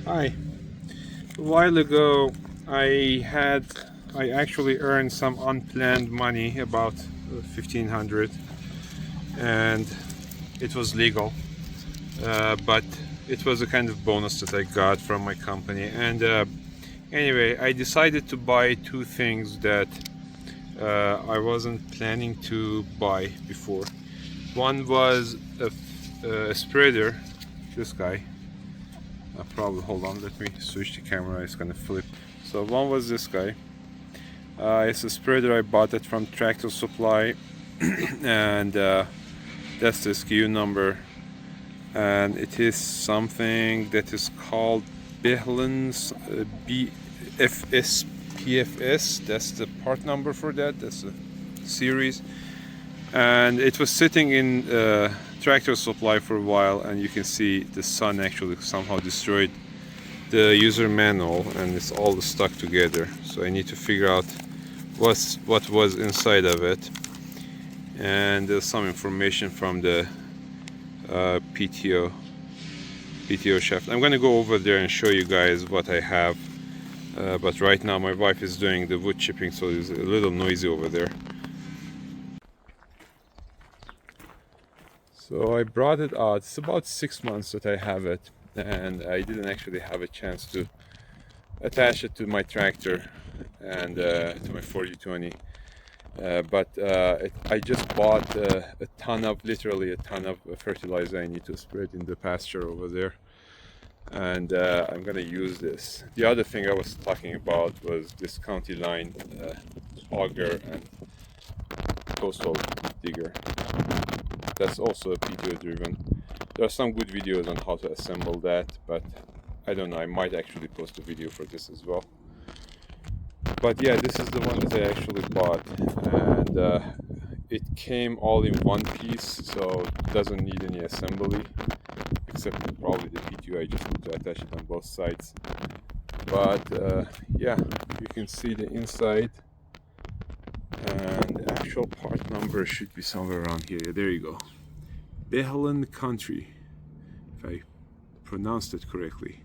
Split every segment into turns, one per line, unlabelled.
Hi. A while ago, I had I actually earned some unplanned money, about 1500, and it was legal, but it was a kind of bonus that I got from my company. And anyway, I decided to buy two things that I wasn't planning to buy before. One was a spreader, this guy. Probably, hold on, let me switch the camera, it's gonna flip. So one was this guy. It's a spreader. I bought it from Tractor Supply and that's the SKU number, and it is something that is called Behlen's BFS PFS. That's the part number for that. That's a series, and it was sitting in Tractor Supply for a while, and you can see the sun actually somehow destroyed the user manual, and it's all stuck together. So I need to figure out what was inside of it, and there's some information from the PTO Shaft. I'm gonna go over there and show you guys what I have, but right now my wife is doing the wood chipping, so it's a little noisy over there. So I brought it out. It's about 6 months that I have it, and I didn't actually have a chance to attach it to my tractor and to my 4020. I just bought literally a ton of fertilizer I need to spread in the pasture over there, and I'm gonna use this. The other thing I was talking about was this county line auger and coastal digger. That's also a PTO driven. There are some good videos on how to assemble that, but I don't know, I might actually post a video for this as well. But yeah, this is the one that I actually bought, and it came all in one piece, so it doesn't need any assembly, except probably the PTO. I just need to attach it on both sides. But yeah, you can see the inside, and the actual part number should be somewhere around here. There you go. Behlen Country, if I pronounced it correctly.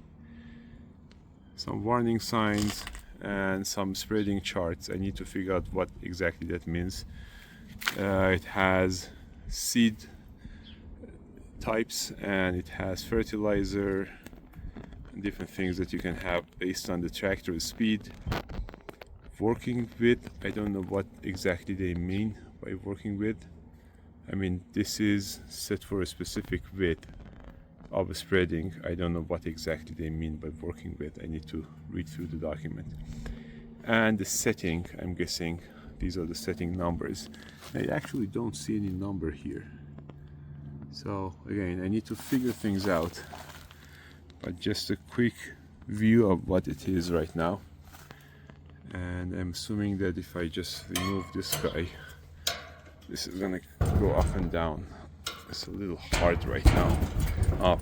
Some warning signs and some spreading charts. I need to figure out what exactly that means. It has seed types, and it has fertilizer and different things that you can have based on the tractor speed. Working width, I don't know what exactly they mean by working width. I mean, this is set for a specific width of spreading. I don't know what exactly they mean by working width. I need to read through the document. And the setting, I'm guessing these are the setting numbers. I actually don't see any number here. So again, I need to figure things out. But just a quick view of what it is right now. And I'm assuming that if I just remove this guy, this is gonna go up and down. It's a little hard right now.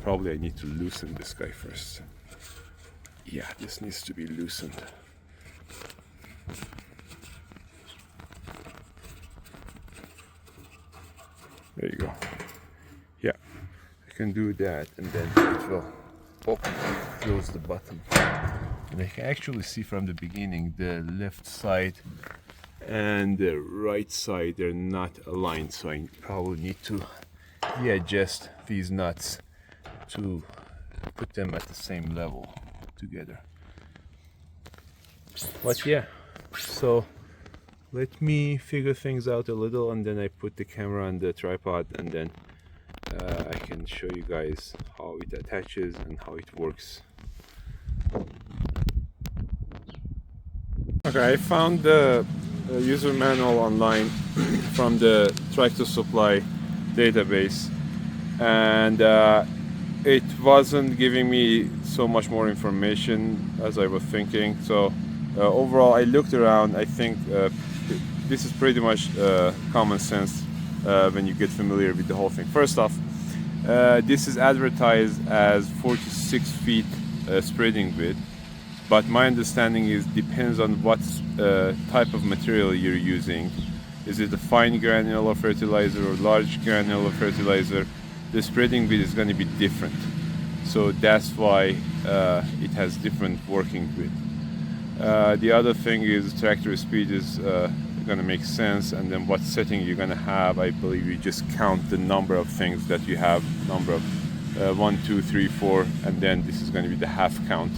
Probably I need to loosen this guy first. Yeah, this needs to be loosened. There you go. Yeah, I can do that, and then it will open and close the button. And I can actually see from the beginning the left side and the right side, they're not aligned, so I probably need to readjust these nuts to put them at the same level together. But yeah, so let me figure things out a little, and then I put the camera on the tripod, and then I can show you guys how it attaches and how it works. Okay, I found the user manual online from the Tractor Supply database, and it wasn't giving me so much more information as I was thinking. So overall, I looked around. I think this is pretty much common sense when you get familiar with the whole thing. First off, this is advertised as 46 feet spreading width, but my understanding is depends on what type of material you're using. Is it a fine granular fertilizer or large granular fertilizer? The spreading width is going to be different. So that's why it has different working grid. The other thing is tractor speed is gonna make sense, and then what setting you're gonna have, I believe you just count the number of things that you have, number of 1, 2, 3, 4, and then this is gonna be the half count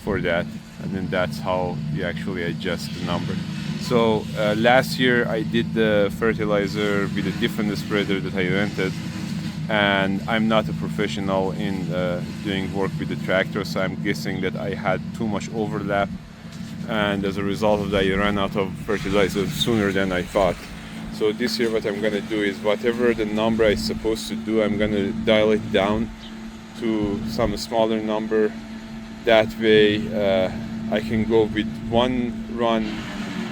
for that, and then that's how you actually adjust the number. So last year I did the fertilizer with a different spreader that I rented, and I'm not a professional in doing work with the tractor, so I'm guessing that I had too much overlap, and as a result of that I ran out of fertilizer sooner than I thought. So this year what I'm gonna do is whatever the number I'm supposed to do, I'm gonna dial it down to some smaller number. That way I can go with one run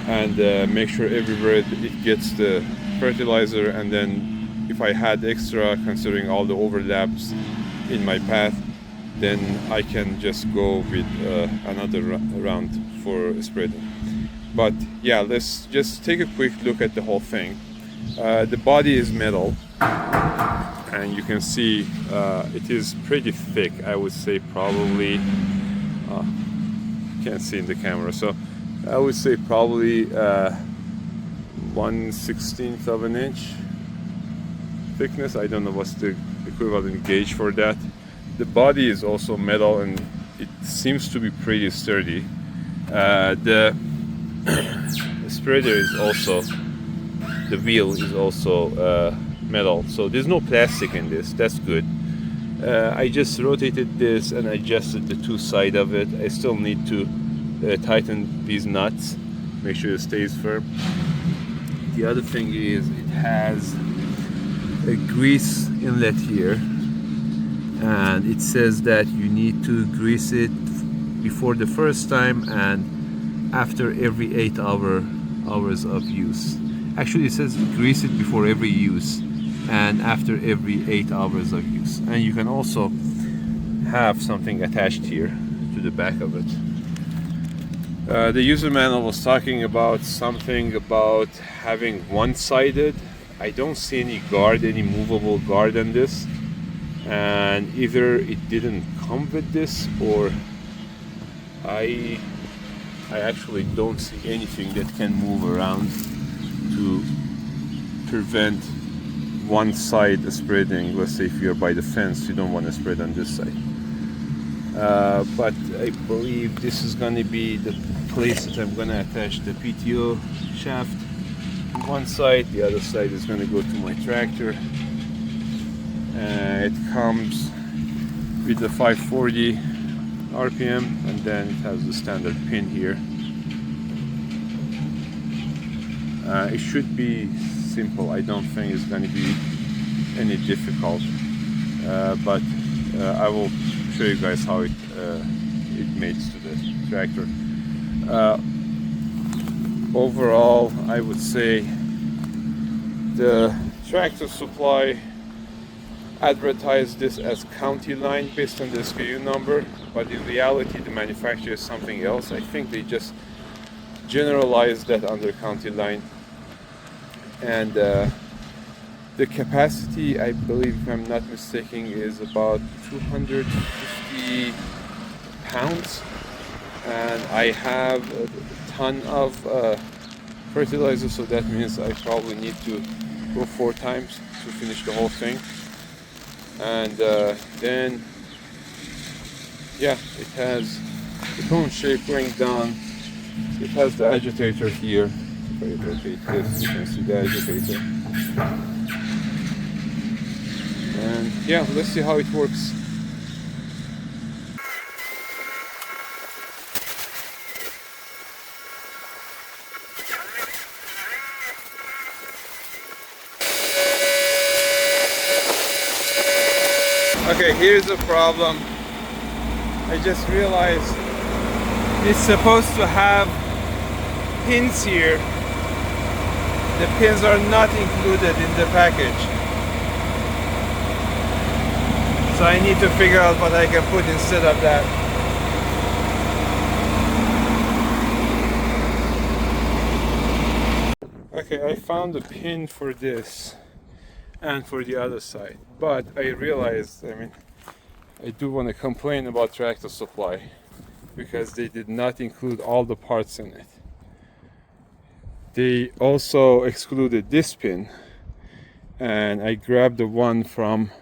and make sure everywhere it gets the fertilizer, and then if I had extra, considering all the overlaps in my path, then I can just go with another round for spreading. But yeah, let's just take a quick look at the whole thing. The body is metal, and you can see it is pretty thick. I would say probably can't see in the camera, so I would say probably 1/16 of an inch thickness. I don't know what's the equivalent gauge for that. The body is also metal, and it seems to be pretty sturdy. The spreader is also, the wheel is also metal, so there's no plastic in this. That's good. I just rotated this and adjusted the two sides of it. I still need to tighten these nuts, make sure it stays firm. The other thing is it has a grease inlet here, and it says that you need to grease it before the first time and after every 8 hours of use. Actually it says grease it before every use and after every 8 hours of use. And you can also have something attached here to the back of it. The user manual was talking about something about having one-sided. I don't see any guard, any movable guard on this, and either it didn't come with this, or I actually don't see anything that can move around to prevent one side spreading. Let's say if you're by the fence, you don't want to spread on this side. But I believe this is going to be the place that I'm going to attach the PTO shaft. One side, the other side is going to go to my tractor. It comes with the 540 RPM, and then it has the standard pin here. It should be simple. I don't think it's going to be any difficult, but I will show you guys how it mates to the tractor. Overall, I would say the Tractor Supply advertised this as county line based on the SKU number, but in reality the manufacturer is something else. I think they just generalized that under county line. And the capacity, I believe, if I'm not mistaken, is about 250 pounds, and I have a ton of fertilizer, so that means I probably need to go 4 times to finish the whole thing. And then yeah, it has the cone shape going down. It has the agitator here. If I rotate this, you can see the agitator. And yeah, let's see how it works. Okay, here's the problem. I just realized it's supposed to have pins here. The pins are not included in the package. So I need to figure out what I can put instead of that. Okay, I found a pin for this and for the other side, but I realized, I do want to complain about Tractor Supply because they did not include all the parts in it. They also excluded this pin, and I grabbed the one from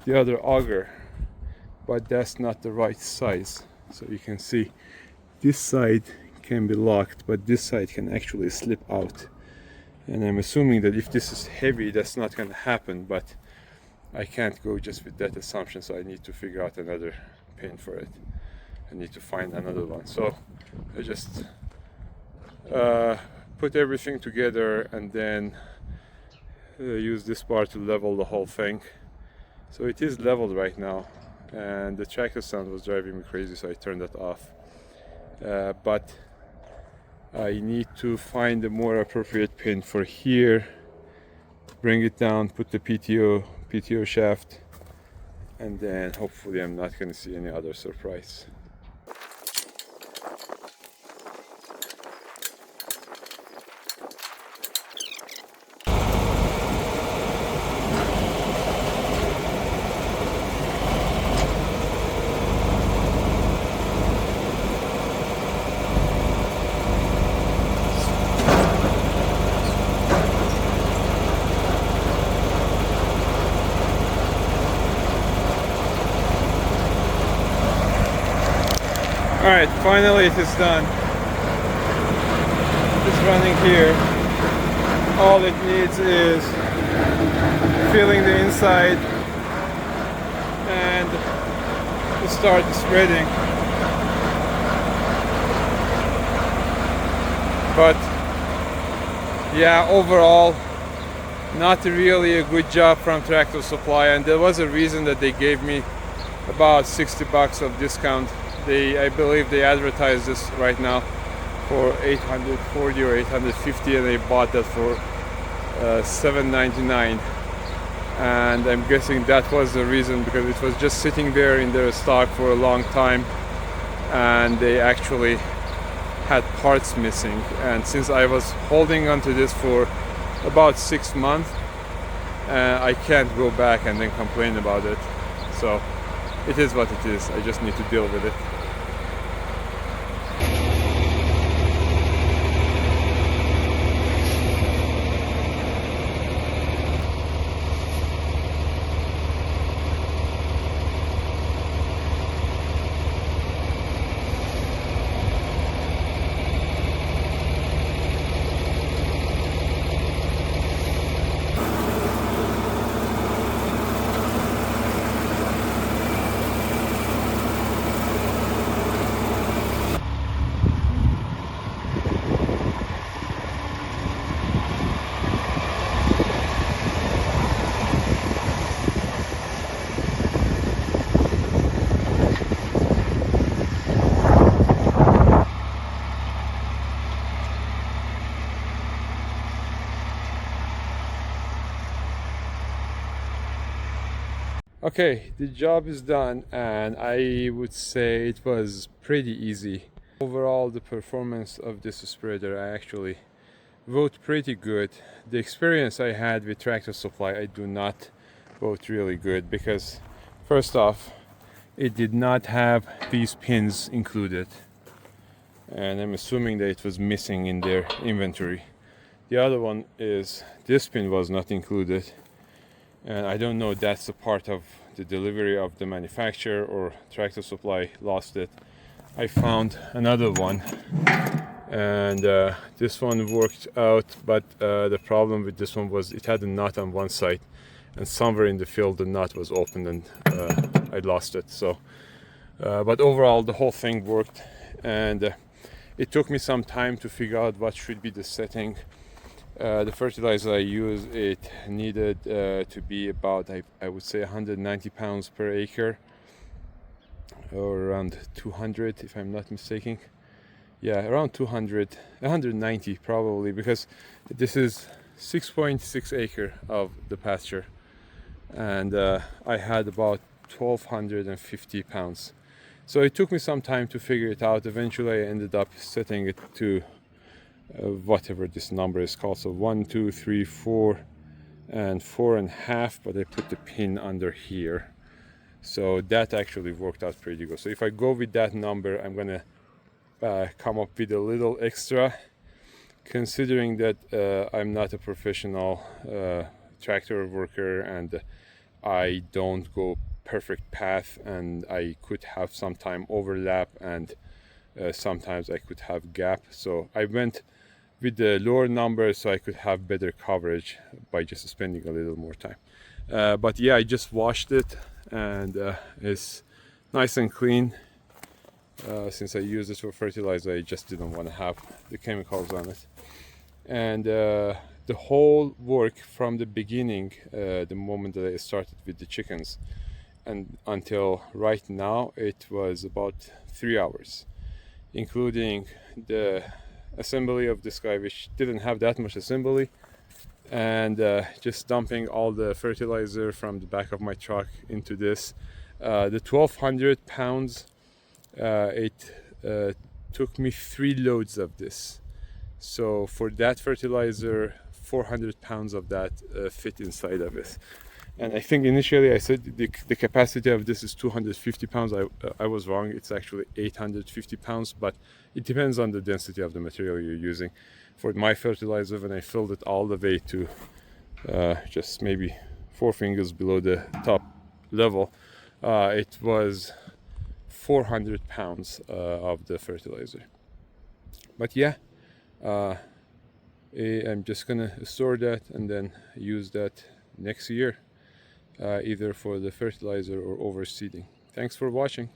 the other auger, but that's not the right size. So you can see this side can be locked, but this side can actually slip out. And I'm assuming that if this is heavy, that's not going to happen, but I can't go just with that assumption, so I need to figure out another pin for it. I need to find another one. So I just put everything together and then use this bar to level the whole thing. So it is leveled right now, and the tractor sound was driving me crazy, so I turned that off. But I need to find a more appropriate pin for here, bring it down, put the PTO shaft, and then hopefully I'm not going to see any other surprise. Alright, finally it is done. It's running here. All it needs is filling the inside and to start spreading. But yeah, overall not really a good job from Tractor Supply, and there was a reason that they gave me about $60 of discount. I believe they advertise this right now for $840 or $850, and they bought that for $799. And I'm guessing that was the reason, because it was just sitting there in their stock for a long time, and they actually had parts missing. And since I was holding on to this for about 6 months, I can't go back and then complain about it. So it is what it is. I just need to deal with it. Okay, the job is done, and I would say it was pretty easy. Overall, the performance of this spreader, I actually vote pretty good. The experience I had with Tractor Supply, I do not vote really good, because first off, it did not have these pins included, and I'm assuming that it was missing in their inventory. The other one is this pin was not included, and I don't know if that's a part of the delivery of the manufacturer or Tractor Supply lost it. I found another one, and this one worked out, but the problem with this one was it had a knot on one side, and somewhere in the field the knot was open, and I lost it. So but overall the whole thing worked, and it took me some time to figure out what should be the setting. The fertilizer I used, it needed to be about, I would say 190 pounds per acre, or around 200 if I'm not mistaken. Yeah, around 200, 190 probably, because this is 6.6 acre of the pasture, and I had about 1250 pounds. So it took me some time to figure it out. Eventually I ended up setting it to whatever this number is called, so 1, 2, 3, 4 and 4.5, but I put the pin under here. So that actually worked out pretty good. So if I go with that number, I'm gonna come up with a little extra, considering that I'm not a professional tractor worker and I don't go perfect path, and I could have sometime overlap, and sometimes I could have gap. So I went with the lower number so I could have better coverage by just spending a little more time. But yeah, I just washed it, and it's nice and clean. Since I used it for fertilizer, I just didn't want to have the chemicals on it. And the whole work from the beginning, the moment that I started with the chickens and until right now, it was about 3 hours, including the assembly of this guy, which didn't have that much assembly, and just dumping all the fertilizer from the back of my truck into this. The 1,200 pounds, it took me 3 loads of this. So for that fertilizer, 400 pounds of that fit inside of it. And I think initially I said the capacity of this is 250 pounds. I was wrong. It's actually 850 pounds, but it depends on the density of the material you're using. For my fertilizer, when I filled it all the way to just maybe 4 fingers below the top level, it was 400 pounds of the fertilizer. But yeah, I'm just gonna store that and then use that next year, either for the fertilizer or overseeding. Thanks for watching.